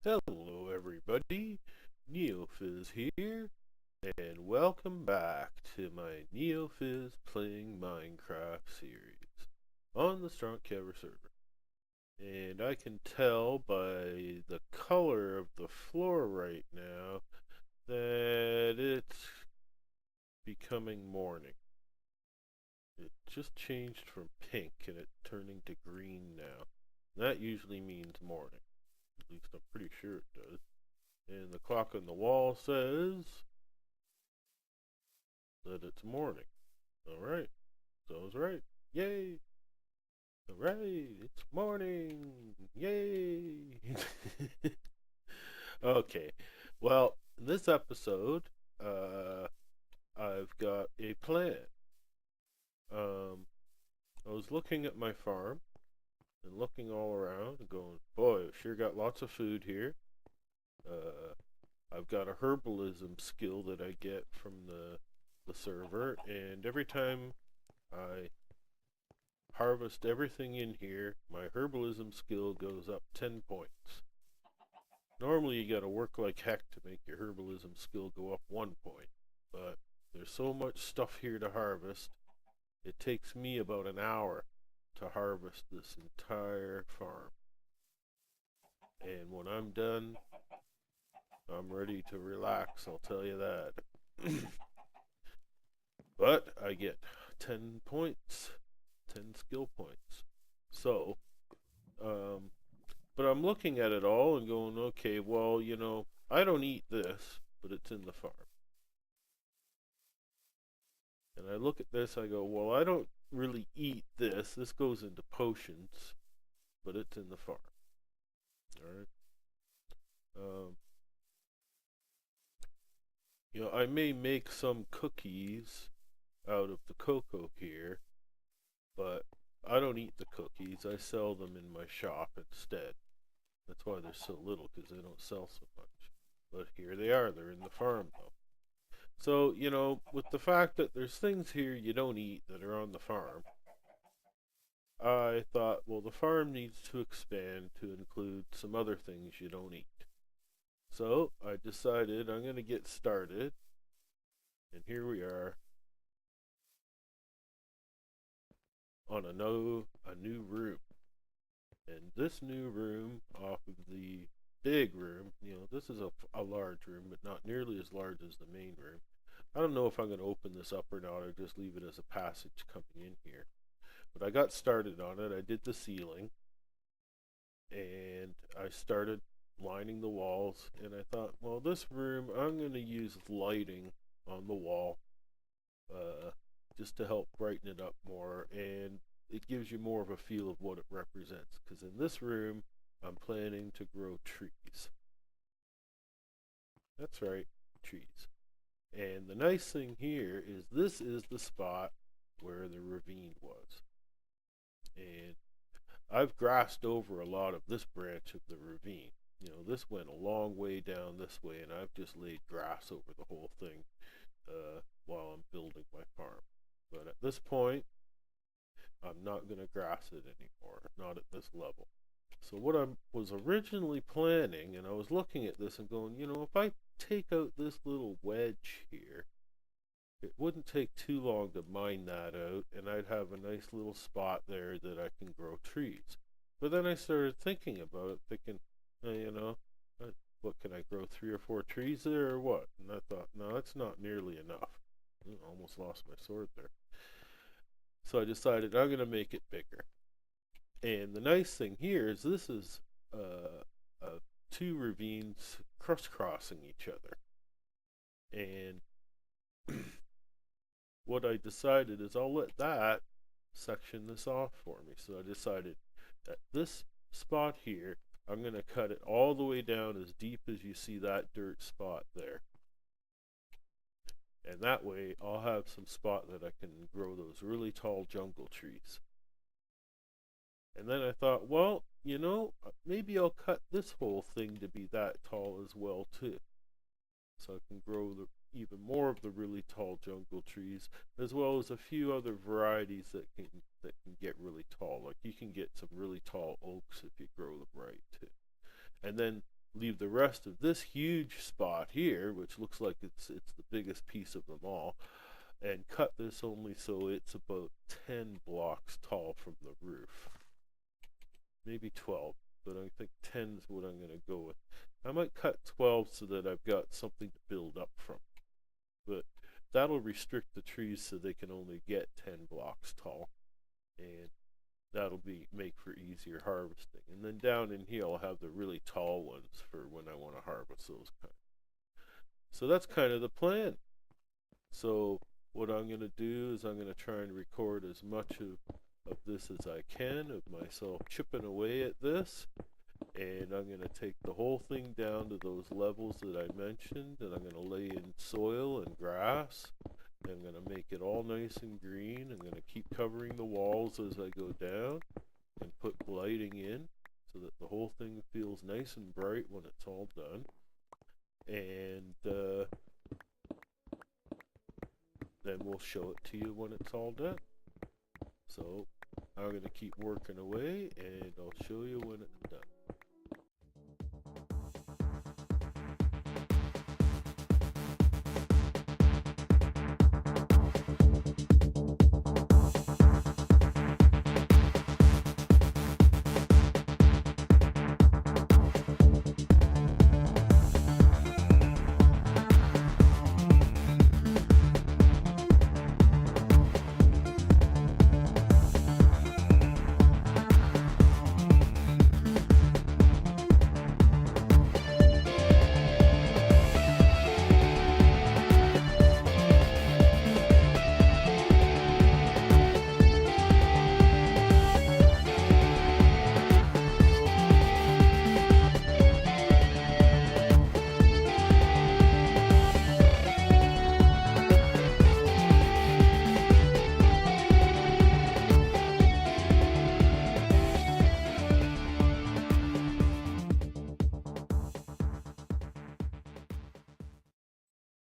Hello everybody, Neofizz here, and welcome back to my Neofizz Playing Minecraft series on the Strontkever server. And I can tell by the color of the floor right now that it's becoming morning. It just changed from pink and it's turning to green now. That usually means morning. At least I'm pretty sure it does. And the clock on the wall says that it's morning. Alright, so I was right. Yay! Alright, it's morning! Yay! Okay, well, in this episode, uh, I've got a plan. Um, I was looking at my farm and looking all around and going, boy, I've sure got lots of food here. Uh, I've got a herbalism skill that I get from the server, and every time I harvest everything in here, my herbalism skill goes up 10 points. Normally you gotta work like heck to make your herbalism skill go up 1 point, but there's so much stuff here to harvest, it takes me about an hour to harvest this entire farm. And when I'm done, I'm ready to relax, I'll tell you that. But I get 10 points, 10 skill points. So, um, but I'm looking at it all and going, okay, well, I don't eat this, but it's in the farm. And I look at this, I go, well, I don't really eat this. This goes into potions, but it's in the farm. All right. Um, I may make some cookies out of the cocoa here, but I don't eat the cookies. I sell them in my shop instead. That's why there's so little, because they don't sell so much. But here they are. They're in the farm, though. So, with the fact that there's things here you don't eat that are on the farm, I thought, well, the farm needs to expand to include some other things you don't eat. So I decided I'm going to get started, and here we are on a new room. And this new room off of the big room, this is a large room, but not nearly as large as the main room. I don't know if I'm going to open this up or not, or just leave it as a passage coming in here. But I got started on it. I did the ceiling, and I started lining the walls. And I thought, well, this room, I'm going to use lighting on the wall uh, just to help brighten it up more. And it gives you more of a feel of what it represents. Because in this room, I'm planning to grow trees. That's right, trees. And the nice thing here is this is the spot where the ravine was. And I've grassed over a lot of this branch of the ravine. This went a long way down this way, and I've just laid grass over the whole thing while I'm building my farm. But at this point, I'm not going to grass it anymore, not at this level. So what I was originally planning, and I was looking at this and going, if I take out this little wedge here, it wouldn't take too long to mine that out, and I'd have a nice little spot there that I can grow trees. But then I started thinking about it, thinking, what can I grow, 3 or 4 trees there or what? And I thought, no, that's not nearly enough. I almost lost my sword there. So I decided I'm going to make it bigger. And the nice thing here is this is two ravines crisscrossing each other. And what I decided is I'll let that section this off for me. So I decided that this spot here, I'm going to cut it all the way down as deep as you see that dirt spot there. And that way I'll have some spot that I can grow those really tall jungle trees. And then I thought, well, maybe I'll cut this whole thing to be that tall as well too. So I can grow even more of the really tall jungle trees, as well as a few other varieties that can get really tall. Like you can get some really tall oaks if you grow them right too. And then leave the rest of this huge spot here, which looks like it's the biggest piece of them all, and cut this only so it's about 10 blocks tall from the roof. Maybe 12, but I think 10 is what I'm going to go with. I might cut 12 so that I've got something to build up from, but that'll restrict the trees so they can only get 10 blocks tall, and that'll make for easier harvesting. And then down in here I'll have the really tall ones for when I want to harvest those kind. So that's kind of the plan. So what I'm going to do is I'm going to try and record as much of this as I can, of myself chipping away at this, and I'm going to take the whole thing down to those levels that I mentioned, and I'm going to lay in soil and grass. I'm going to make it all nice and green. I'm going to keep covering the walls as I go down and put lighting in so that the whole thing feels nice and bright when it's all done. And then we'll show it to you when it's all done. So I'm going to keep working away, and I'll show you when it's done.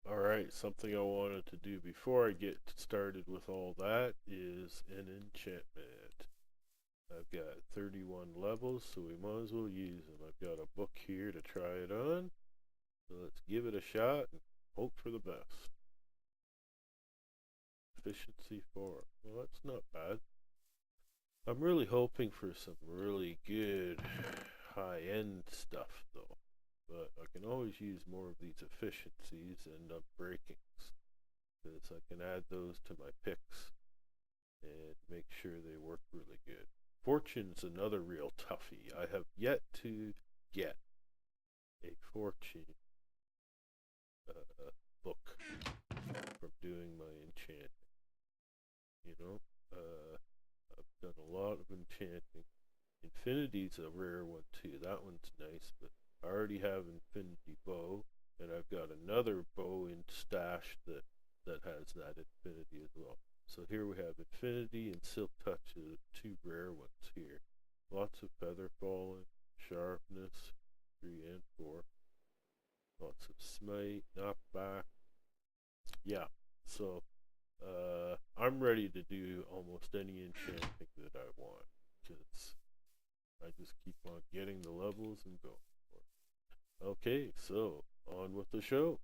Alright, something I wanted to do before I get started with all that is an enchantment. I've got 31 levels, so we might as well use them. I've got a book here to try it on, so let's give it a shot and hope for the best. Efficiency 4. Well, that's not bad. I'm really hoping for some really good high-end stuff, though. But I can always use more of these efficiencies and breakings, because I can add those to my picks and make sure they work really good. Fortune's another real toughie. I have yet to get a fortune book from doing my enchanting. You know, I've done a lot of enchanting. Infinity's a rare one too. That one's nice, but I already have Infinity Bow, and I've got another bow in stash that has that Infinity as well. So here we have Infinity and Silk Touch, two rare ones here. Lots of feather falling, sharpness, 3 and 4. Lots of smite, knockback. Yeah, so I'm ready to do almost any enchanting that I want, because I just keep on getting the levels and going. Okay, so on with the show.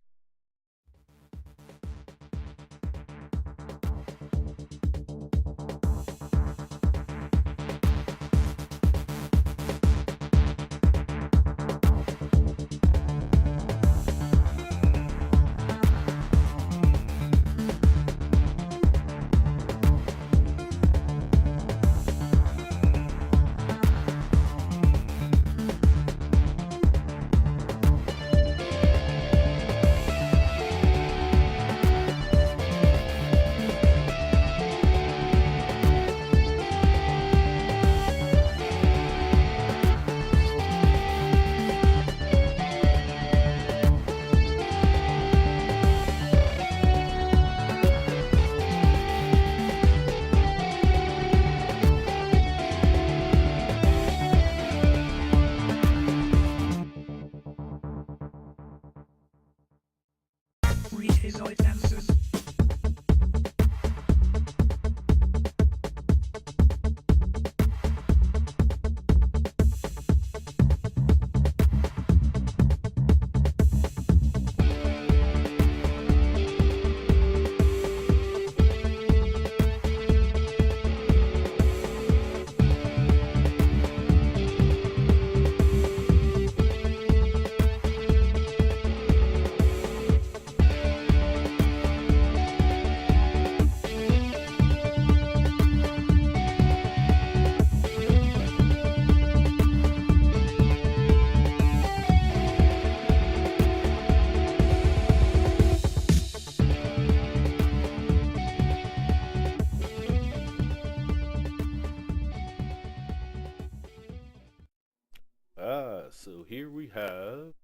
here we have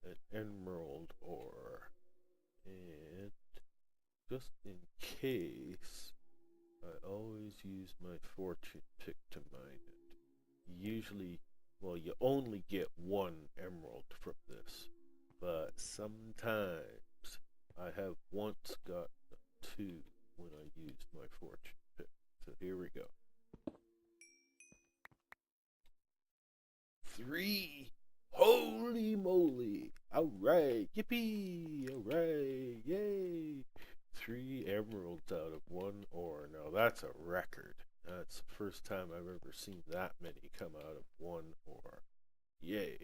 an emerald ore. And just in case, I always use my fortune pick to mine it. Usually, well, you only get one emerald from this, but sometimes I have once got two when I used my fortune pick. So here we go. 3! Holy moly! Alright! Yippee! Alright! Yay! 3 emeralds out of 1 ore. Now that's a record. That's the first time I've ever seen that many come out of 1 ore. Yay!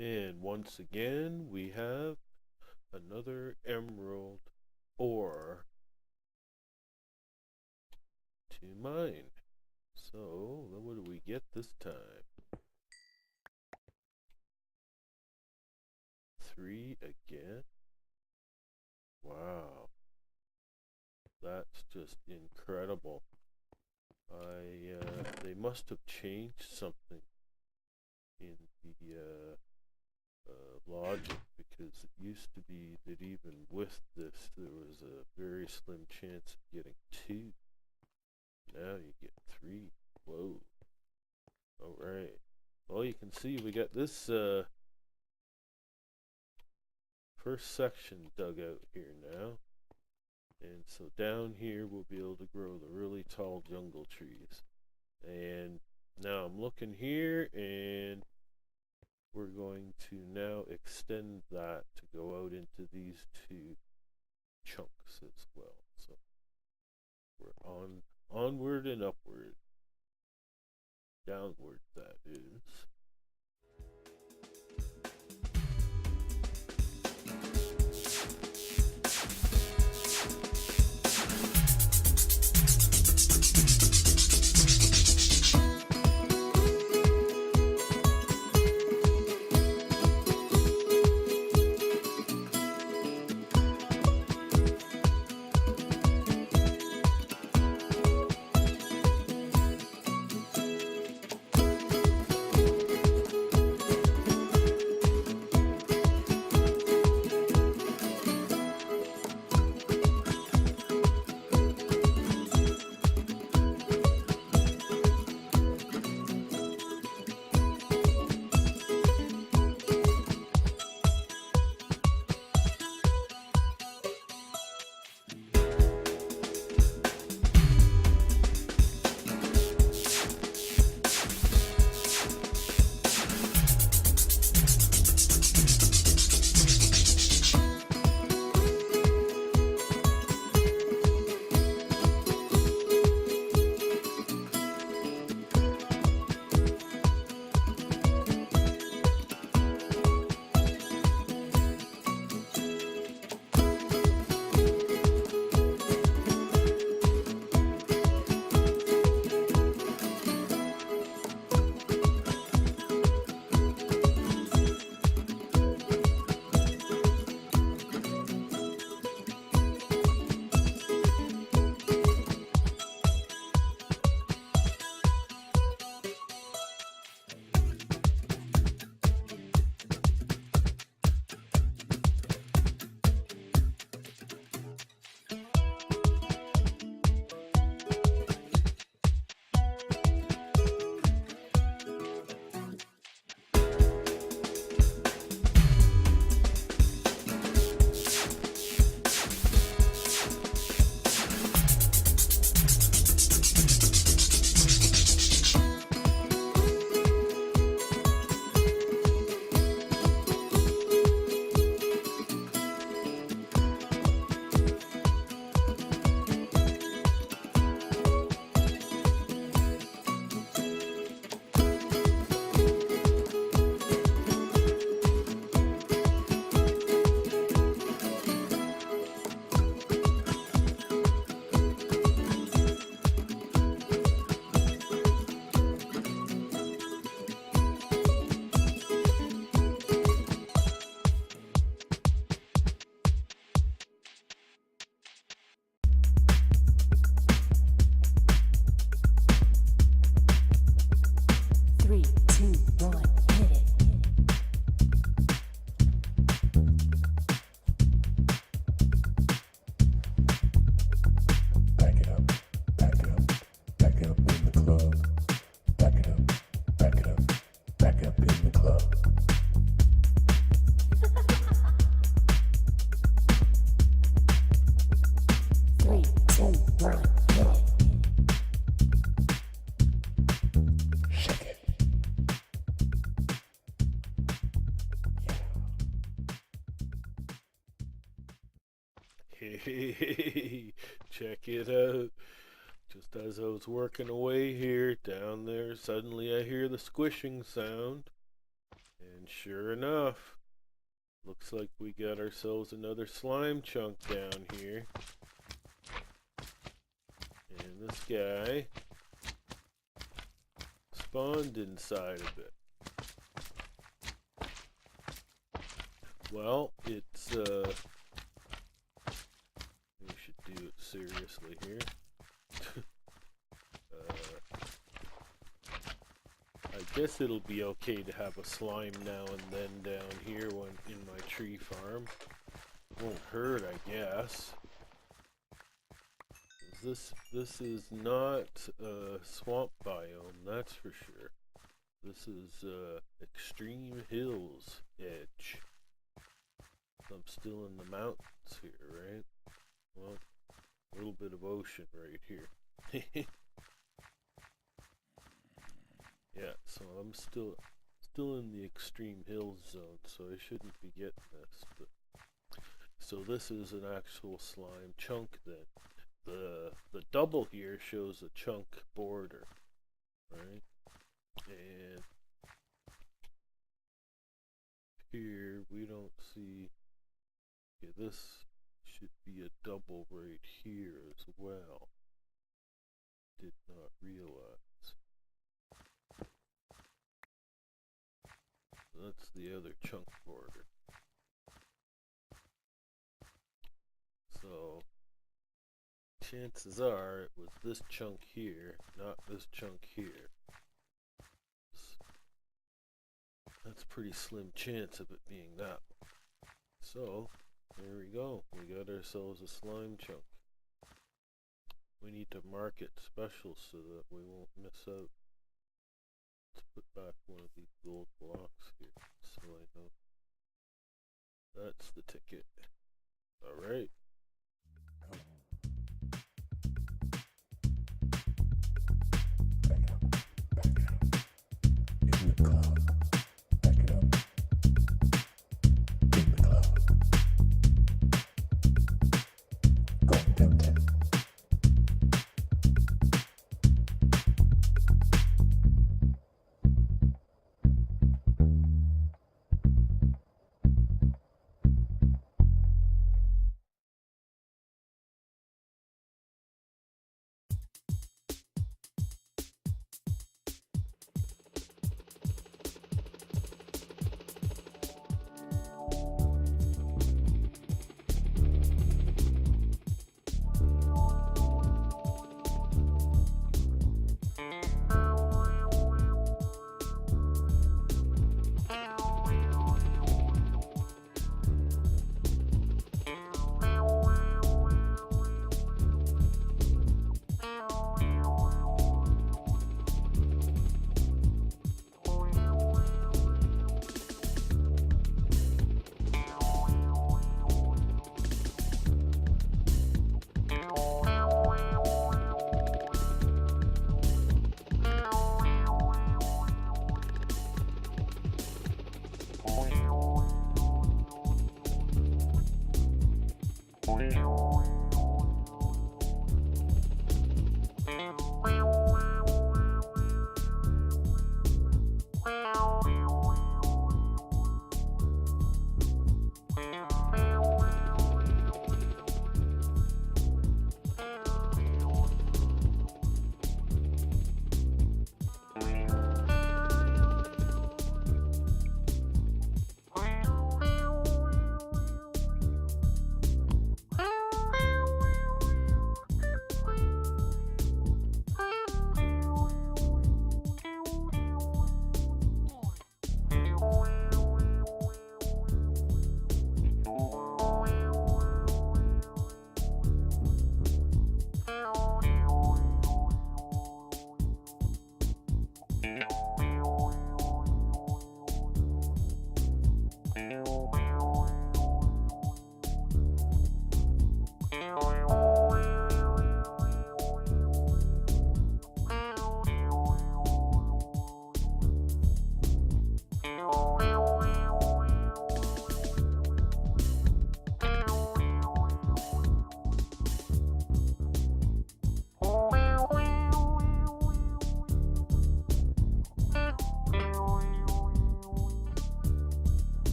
And once again, we have another emerald ore to mine. So, what do we get this time? 3 again? Wow. That's just incredible. They must have changed something in the logic, because it used to be that even with this there was a very slim chance of getting 2. Now you get 3. Whoa. Alright. Well, you can see we got this first section dug out here now. And so down here we'll be able to grow the really tall jungle trees. And now I'm looking here, and we're going to now extend that to go out into these 2 chunks as well. So we're onward and upward. Downward, that is. 3, 2, 1, go. Shake it. Hey, check it out. Just as I was working away here, down there, suddenly I hear the squishing sound. And sure enough, looks like we got ourselves another slime chunk down here. And this guy spawned inside of it. Well, it's, we should do it seriously here. I guess it'll be okay to have a slime now and then down here when in my tree farm. Won't hurt, I guess. This is not a swamp biome, that's for sure. This is extreme hills edge. I'm still in the mountains here, right? Well, a little bit of ocean right here. Yeah, so I'm still in the extreme hills zone, so I shouldn't be getting this. But, so this is an actual slime chunk then. The double here shows a chunk border, right? And here we don't see. Okay, this should be a double right here as well. Did not realize. That's the other chunk border. So chances are it was this chunk here, not this chunk here. That's pretty slim chance of it being that one. So there we go. We got ourselves a slime chunk. We need to mark it special so that we won't miss out. Let's put back one of these gold blocks here so I know. That's the ticket. Alright.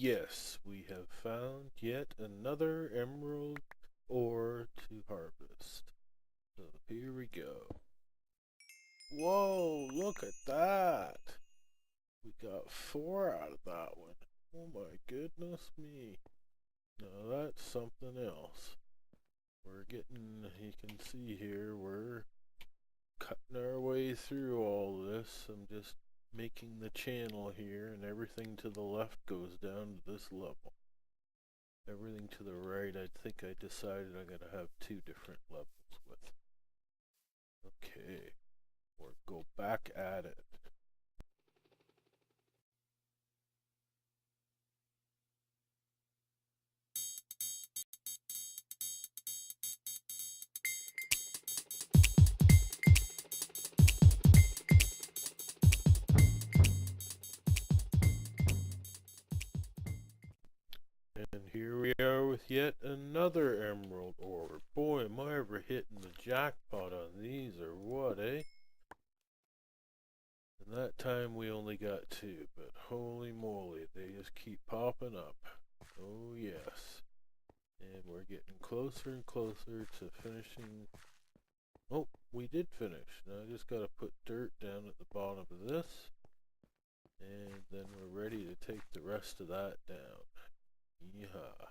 yes, we have found yet another emerald ore to harvest. So here we go. Whoa, look at that! We got 4 out of that one. Oh my goodness me. Now that's something else. We're getting, you can see here, we're cutting our way through all this. I'm just making the channel here, and everything to the left goes down to this level. Everything to the right, I think I decided I'm going to have 2 different levels with. Okay, we'll go back at it. And here we are with yet another emerald ore. Boy, am I ever hitting the jackpot on these or what, eh? And that time we only got 2, but holy moly, they just keep popping up. Oh yes. And we're getting closer and closer to finishing. Oh, we did finish. Now I just gotta put dirt down at the bottom of this. And then we're ready to take the rest of that down. Yeehaw.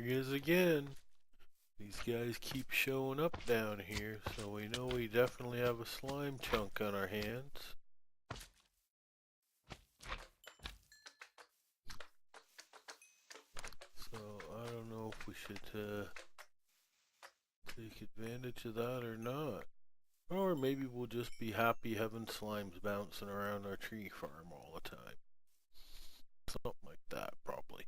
he is again. These guys keep showing up down here, so we know we definitely have a slime chunk on our hands. So I don't know if we should take advantage of that or not. Or maybe we'll just be happy having slimes bouncing around our tree farm all the time. Something like that, probably.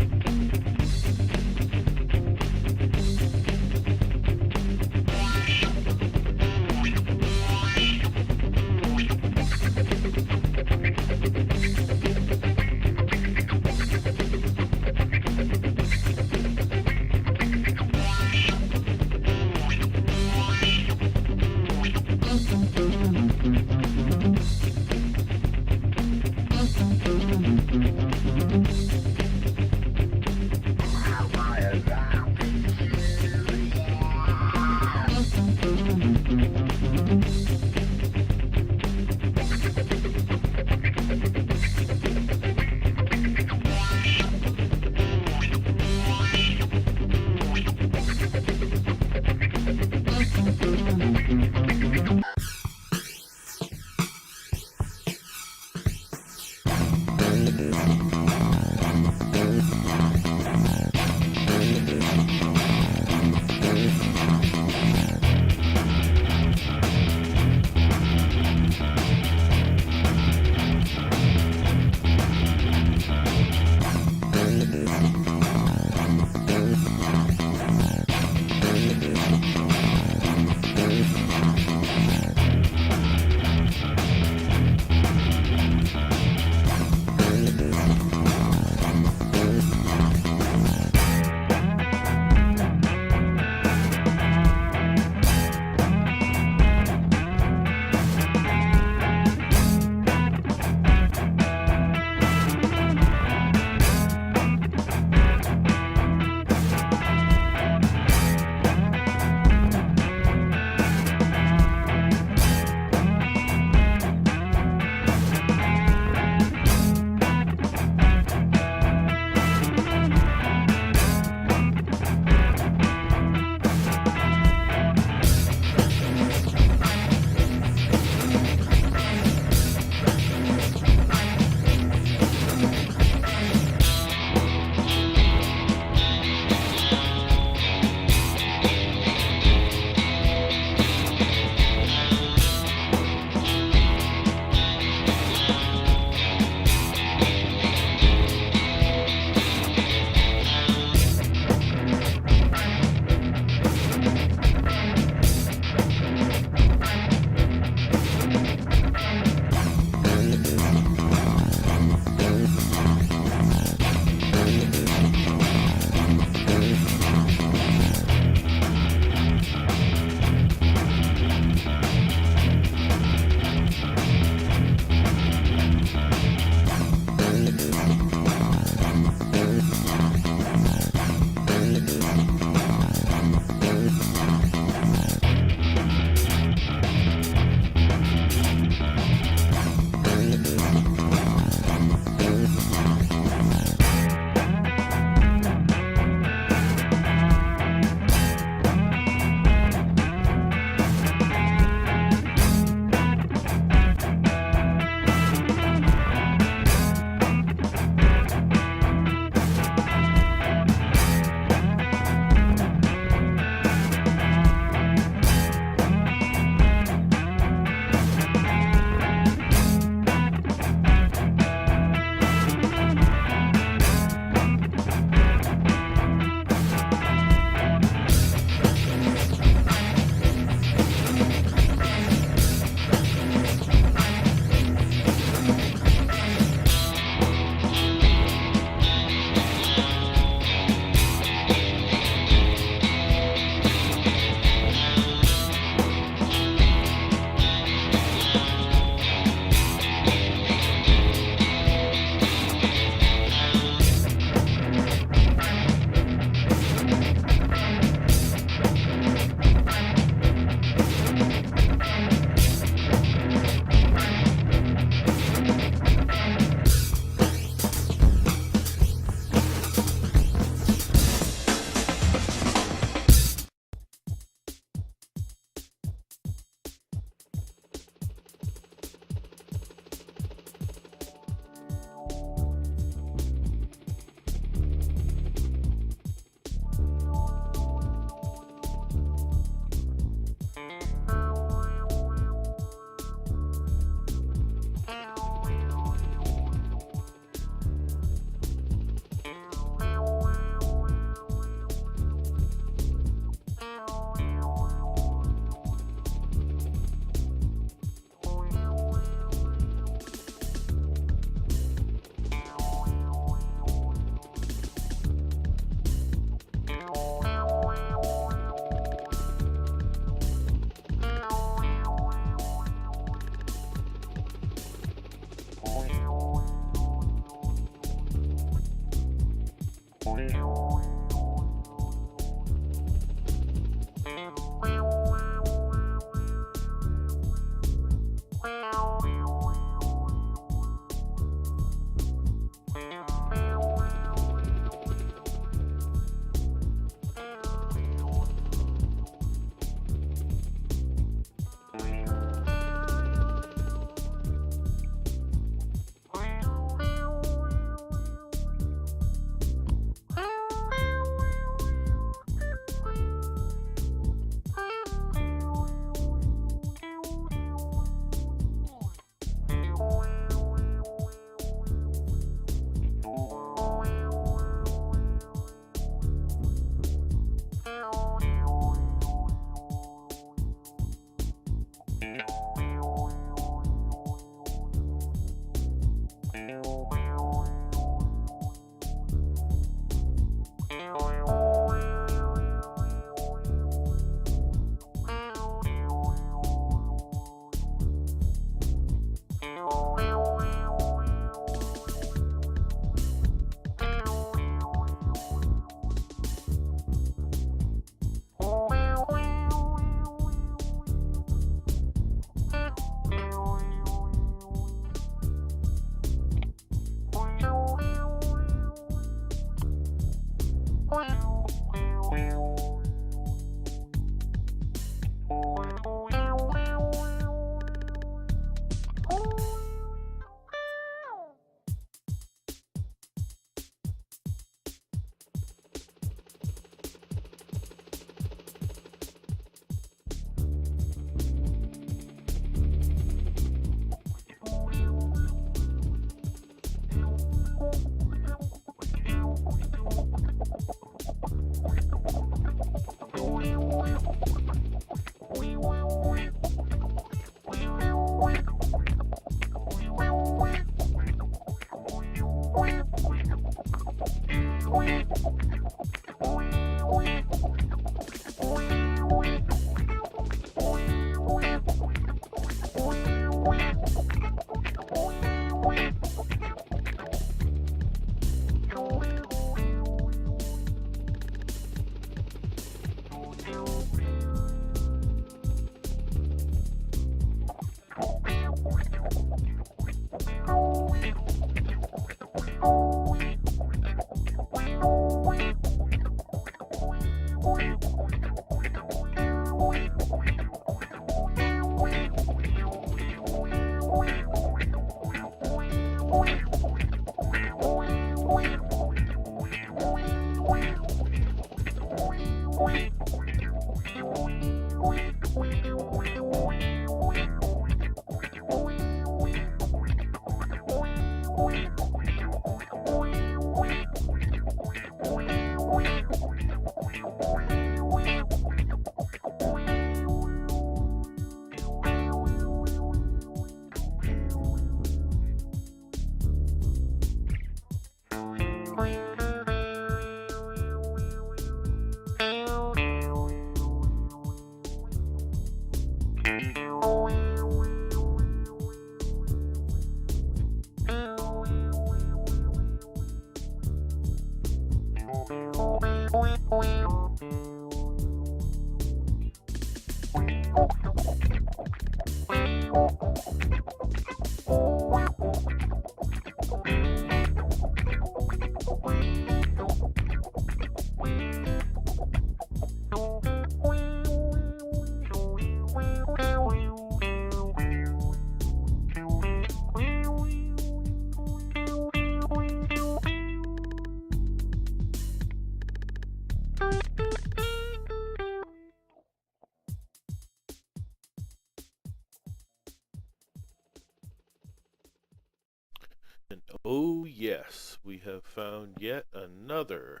And oh yes, we have found yet another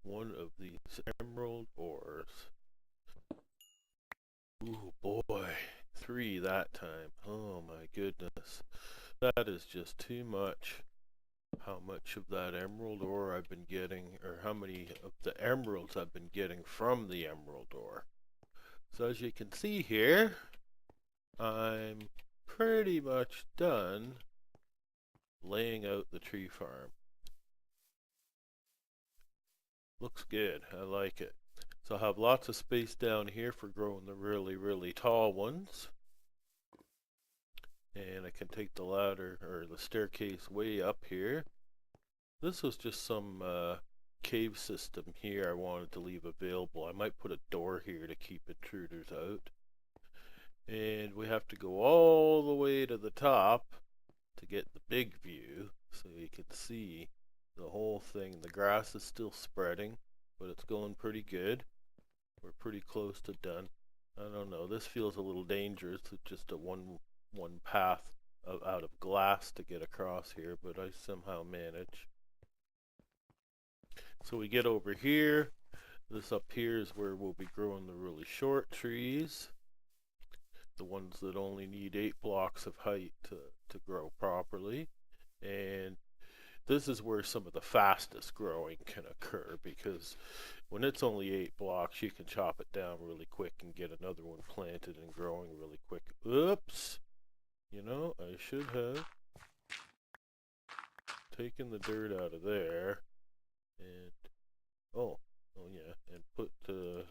one of these emerald ores. Ooh boy, 3 that time. Oh my goodness. That is just too much. How much of that emerald ore I've been getting, or how many of the emeralds I've been getting from the emerald ore. So as you can see here, I'm pretty much done laying out the tree farm. Looks good. I like it. So I have lots of space down here for growing the really, really tall ones. And I can take the ladder or the staircase way up here. This was just some cave system here I wanted to leave available. I might put a door here to keep intruders out. And we have to go all the way to the top to get the big view so you can see the whole thing. The grass is still spreading, but it's going pretty good. We're pretty close to done. I don't know, this feels a little dangerous. It's just a one path out of glass to get across here, but I somehow manage. So we get over here. This up here is where we'll be growing the really short trees, the ones that only need 8 blocks of height to grow properly. And this is where some of the fastest growing can occur, because when it's only 8 blocks, you can chop it down really quick and get another one planted and growing really quick. Oops! You know, I should have taken the dirt out of there and oh yeah, and put the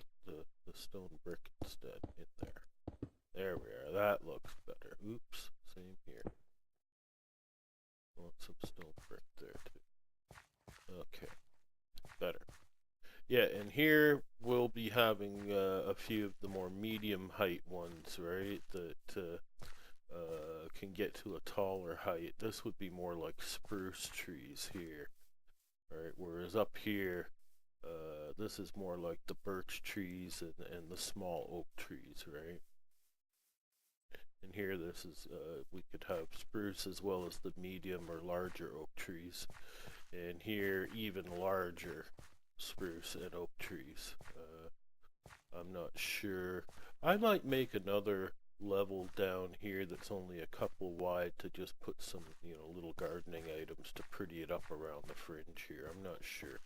stone brick instead in there. There we are. That looks better. Oops, same here. Want some stone brick there too. Okay, better. Yeah, and here we'll be having a few of the more medium height ones, right? That can get to a taller height. This would be more like spruce trees here, right? Whereas up here, this is more like the birch trees and the small oak trees, right? And here this is, we could have spruce as well as the medium or larger oak trees. And here, even larger spruce and oak trees. I'm not sure. I might make another level down here that's only a couple wide to just put some, little gardening items to pretty it up around the fringe here. I'm not sure.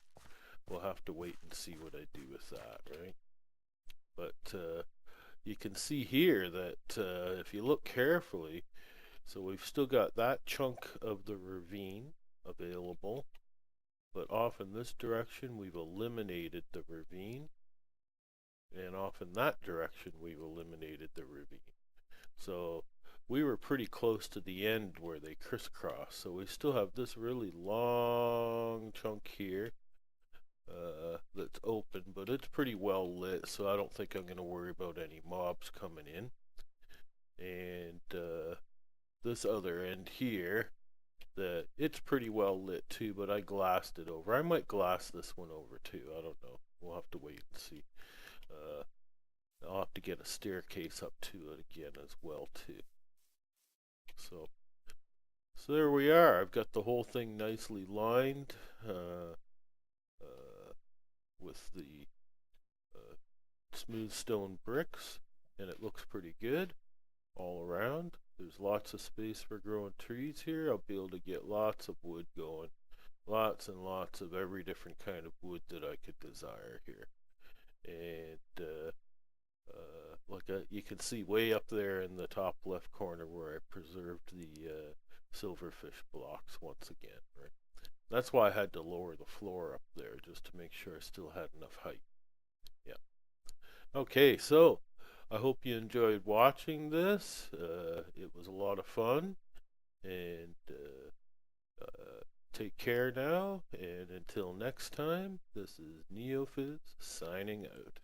We'll have to wait and see what I do with that, right? But you can see here that if you look carefully, so we've still got that chunk of the ravine available, but off in this direction we've eliminated the ravine, and off in that direction we've eliminated the ravine. So we were pretty close to the end where they crisscross. So we still have this really long chunk here that's open, but it's pretty well lit, so I don't think I'm going to worry about any mobs coming in. And this other end here, it's pretty well lit too, but I glassed it over. I might glass this one over too. I don't know. We'll have to wait and see. I'll have to get a staircase up to it again as well too. So there we are. I've got the whole thing nicely lined with the smooth stone bricks, and it looks pretty good all around. There's lots of space for growing trees here. I'll be able to get lots of wood going. Lots and lots of every different kind of wood that I could desire here. And you can see way up there in the top left corner where I preserved the silverfish blocks once again, right? That's why I had to lower the floor up there, just to make sure I still had enough height. Yeah. Okay, so I hope you enjoyed watching this. It was a lot of fun, and take care now, and until next time, this is Neofizz signing out.